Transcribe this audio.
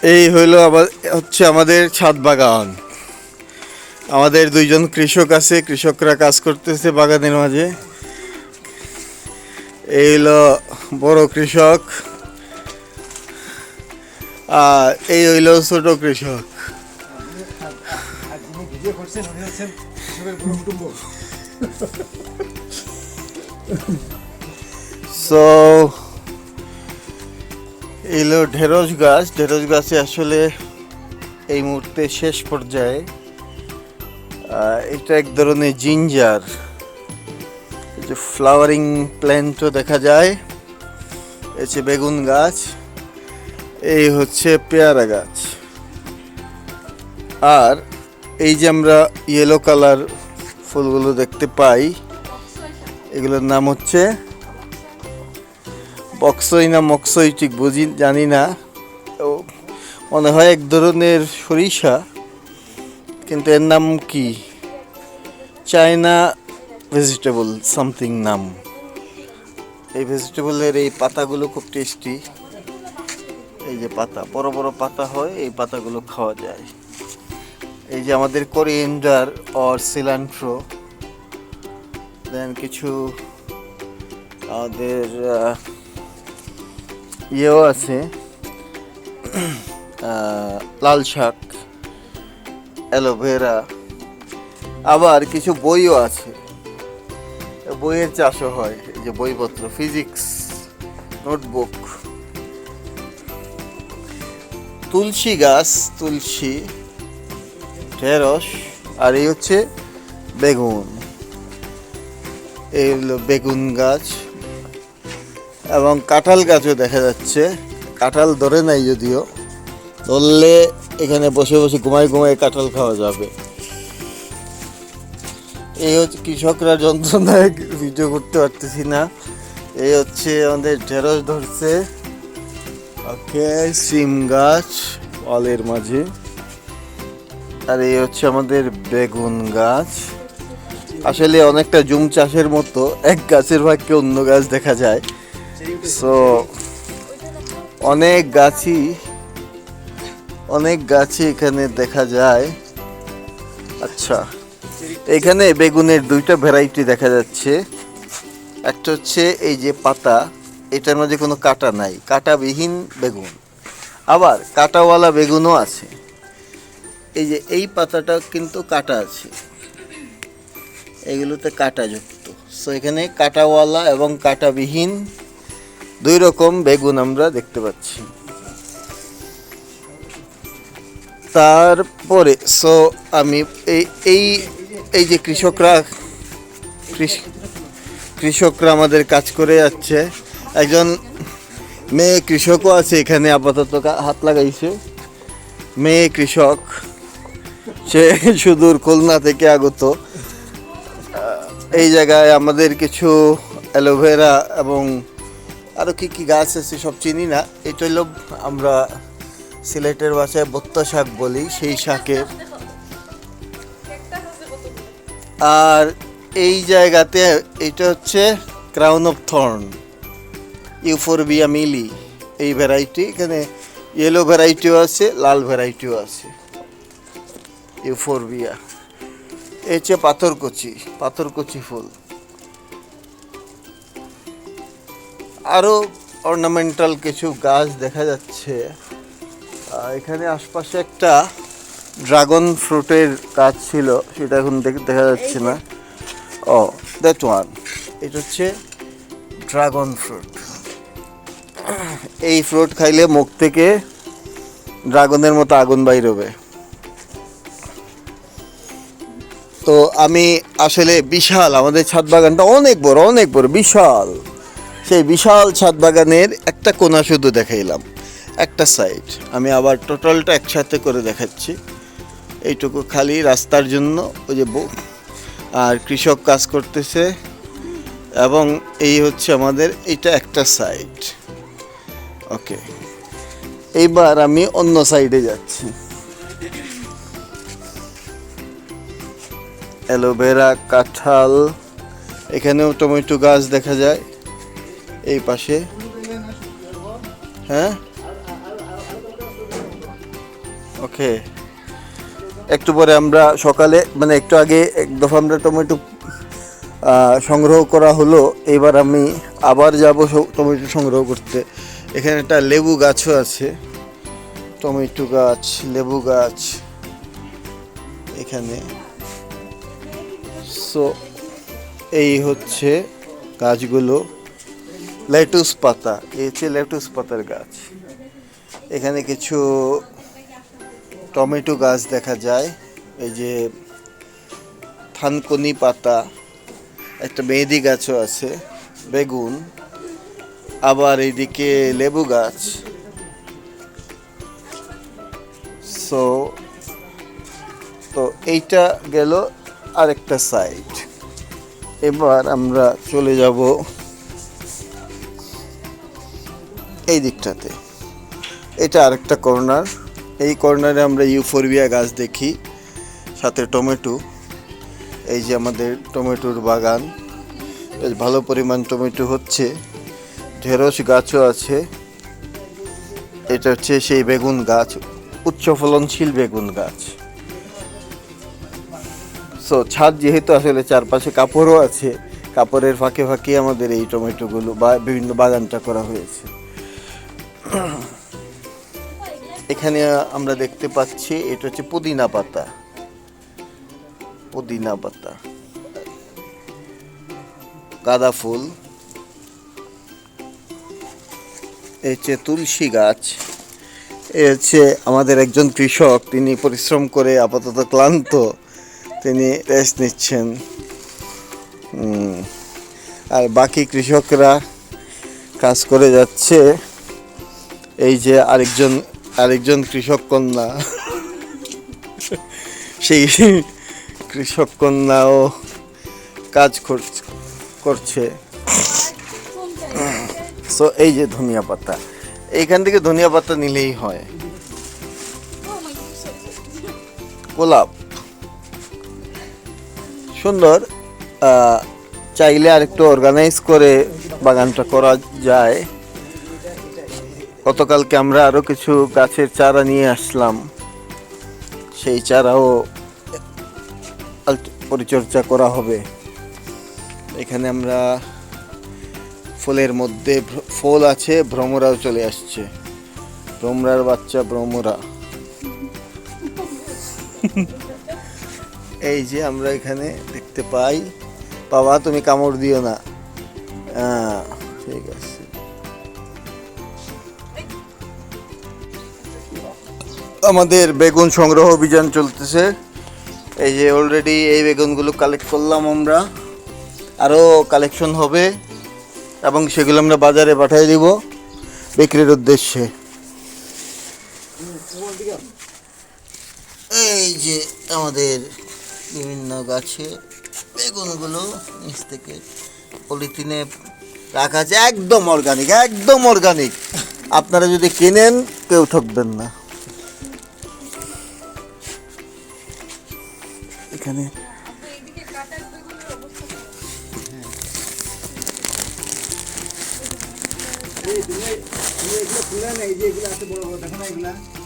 এই হইলো আবার হচ্ছে আমাদের ছাদ বাগান। আমাদের দুইজন কৃষক আছে, কৃষকরা কাজ করতেছে বাগানের মাঝে। এই হইলো বড় কৃষক, আর এই হইলো ছোট কৃষক। সো এই হলো ঢেঁড়স গাছ। ঢেঁড়স গাছে আসলে এই মুহূর্তে শেষ পর্যায়ে। এটা এক ধরনের জিঞ্জার, যে ফ্লাওয়ারিং প্ল্যান্টও দেখা যায়। এই যে বেগুন গাছ, এই হচ্ছে পেয়ারা গাছ। আর এই যে আমরা ইয়েলো কালার ফুলগুলো দেখতে পাই, এগুলোর নাম হচ্ছে বক্সই না মক্সই, ঠিক জানি না। মনে হয় এক ধরনের সরিষা, কিন্তু এর নাম কি, চায়না ভেজিটেবল সামথিং নাম। এই ভেজিটেবলের এই পাতাগুলো খুব টেস্টি। এই যে পাতা, বড় বড় পাতা হয়, এই পাতাগুলো খাওয়া যায়। এই যে আমাদের কোরিয়েন্ডার অর সিলান্ট্রো, দেন কিছু আমাদের ইয়েও আছে, লাল শাক, অ্যালোভেরা, আবার কিছু বইও আছে, বইয়ের চাষও হয়। এই যে বইপত্র, ফিজিক্স নোটবুক, তুলসী গাছ, তুলসী, ঢেঁড়স, আর এই হচ্ছে বেগুন। এই হলো বেগুন গাছ, এবং কাঁঠাল গাছও দেখা যাচ্ছে। কাঁঠাল ধরে নাই যদিও, ধরলে এখানে বসে বসে ঘুমায় ঘুমায় কাঁঠাল খাওয়া যাবে। এই হচ্ছে কৃষকরা যন্ত্রণায় ভিডিও করতে পারতেছি না। এই হচ্ছে আমাদের ঢেঁড়স ধরছে। ওকে, সিম গাছ ওয়ালের মাঝে। আর এই হচ্ছে আমাদের বেগুন গাছ। আসলে অনেকটা জুম চাষের মতো, এক গাছের ভাগকে অন্য গাছ দেখা যায়। সো অনেক গাছই এখানে দেখা যায়। আচ্ছা, এখানে বেগুনের দুইটা ভ্যারাইটি দেখা যাচ্ছে। একটা হচ্ছে এই যে পাতা, এটার মধ্যে কোনো কাঁটা নাই, কাঁটাবিহীন বেগুন। আবার কাঁটাওয়ালা বেগুনও আছে। এই যে এই পাতাটা কিন্তু কাঁটা আছে, এগুলোতে কাঁটাযুক্ত। সো এখানে কাঁটাওয়ালা এবং কাঁটাবিহীন দুই রকম বেগুন আমরা দেখতে পাচ্ছি। তারপরে সো আমি এই যে কৃষকরা আমাদের কাজ করে যাচ্ছে। একজন মেয়ে কৃষকও আছে এখানে, আপাতত হাত লাগাইছে। মেয়ে কৃষক, সে সুদূর খুলনা থেকে আগত। এই জায়গায় আমাদের কিছু অ্যালোভেরা এবং আরও কি কি গাছ আছে সব চিনি না। এটা হলো আমরা সিলেটের ভাষায় বত্তা শাক বলি, সেই শাকের। আর এই জায়গাতে এটা হচ্ছে ক্রাউন অফ থর্ন, ইউফোরবিয়া মিলি, এই ভ্যারাইটি। এখানে ইয়েলো ভ্যারাইটিও আছে, লাল ভ্যারাইটিও আছে। ইউফোরবিয়া, এই হচ্ছে পাথরকুচি ফুল। আরও অর্নামেন্টাল কিছু গাছ দেখা যাচ্ছে। এখানে আশপাশে একটা ড্রাগন ফ্রুটের গাছ ছিল, সেটা এখন দেখা যাচ্ছে না। ও, দ্যাট ওয়ান, এটা হচ্ছে ড্রাগন ফ্রুট। এই ফ্রুট খাইলে মুখ থেকে ড্রাগনের মতো আগুন বাইর হবে। তো আমি আসলে বিশাল, আমাদের ছাদ বাগানটা অনেক বড় বিশাল। সেই বিশাল ছাদ বাগানের একটা কোণা শুধু দেখাইলাম, একটা সাইড। আমি আবার টোটালটা একসাথে করে দেখাচ্ছি। এইটুকু খালি রাস্তার জন্য, ওই যে আর কৃষক কাজ করতেছে। এবং এই হচ্ছে আমাদের এটা একটা সাইড। ওকে, এইবার আমি অন্য সাইডে যাচ্ছি। অ্যালোভেরা, কাঁঠাল, এখানেও টমেটো গাছ দেখা যায় এই পাশে। হ্যাঁ, ওকে, একটু পরে আমরা সকালে মানে একটু আগে এক দফা আমরা টমেটো সংগ্রহ করা হলো। এবার আমি আবার যাব টমেটো সংগ্রহ করতে। এখানে একটা লেবু গাছও আছে, টমেটো গাছ, লেবু গাছ এখানে। সো এই হচ্ছে গাছগুলো, লেটুস পাতা, এই হচ্ছে লেটুস পাতার গাছ। এখানে কিছু টমেটো গাছ দেখা যায়, এই যে থানকুনি পাতা, একটা মেহেদি গাছও আছে, বেগুন, আবার এইদিকে লেবু গাছ। সো তো এইটা গেল আরেকটা সাইড। এবার আমরা চলে যাব এই দিকটাতে, এটা আরেকটা কর্নার। এই কর্নারে আমরা ইউফোরবিয়া গাছ দেখি, সাথে টমেটো। এই যে আমাদের টমেটোর বাগান, বেশ ভালো পরিমাণ টমেটো হচ্ছে, ঢেঁড়স গাছও আছে। এটা হচ্ছে সেই বেগুন গাছ, উচ্চ ফলনশীল বেগুন গাছ। সো ছাদ যেহেতু আসলে চারপাশে কাপড়ও আছে, কাপড়ের ফাঁকে ফাঁকে আমাদের এই টমেটোগুলো বা বিভিন্ন বাগানটা করা হয়েছে। এখানে আমরা দেখতে পাচ্ছি এটা হচ্ছে পুদিনা পাতা, পুদিনা পাতা, গাঁদা ফুল, এই হচ্ছে তুলসী গাছ। এ হচ্ছে আমাদের একজন কৃষক, তিনি পরিশ্রম করে আপাতত ক্লান্ত, তিনি রেস্ট নিচ্ছেন। আর বাকি কৃষকরা কাজ করে যাচ্ছে। এই যে আরেকজন কৃষক কন্যা, সেই কৃষক কন্যাও কাজ করছে। সো এই যে ধনিয়া পাতা, এইখান থেকে ধনিয়া পাতা নিলেই হয়। গোলাপ সুন্দর, চাইলে আরেকটু অর্গানাইজ করে বাগানটা করা যায়। গতকালকে আমরা আরো কিছু গাছের চারা নিয়ে আসলাম, সেই চারাও পরিচর্যা করা হবে। এখানে আমরা ফুলের মধ্যে ফুল আছে, ভ্রমরাও চলে আসছে, ভ্রমরার বাচ্চা ভ্রমরা। এই যে আমরা এখানে দেখতে পাই, বাবা তুমি কামড় দিও না, ঠিক আছে। আমাদের বেগুন সংগ্রহ অভিযান চলতেছে। এই যে অলরেডি এই বেগুনগুলো কালেক্ট করলাম আমরা, আরও কালেকশন হবে এবং সেগুলো আমরা বাজারে পাঠিয়ে দিব বিক্রির উদ্দেশ্যে। এই যে আমাদের বিভিন্ন গাছে বেগুনগুলো নিচ থেকে পলিথিনে রাখা আছে, একদম অর্গানিক, একদম অর্গানিক। আপনারা যদি কিনেন কেউ ঠকবেন না। এখানে এই যে এগুলো খুলে না, এই যে এগুলো আছে বড় বড়, দেখো না এগুলা।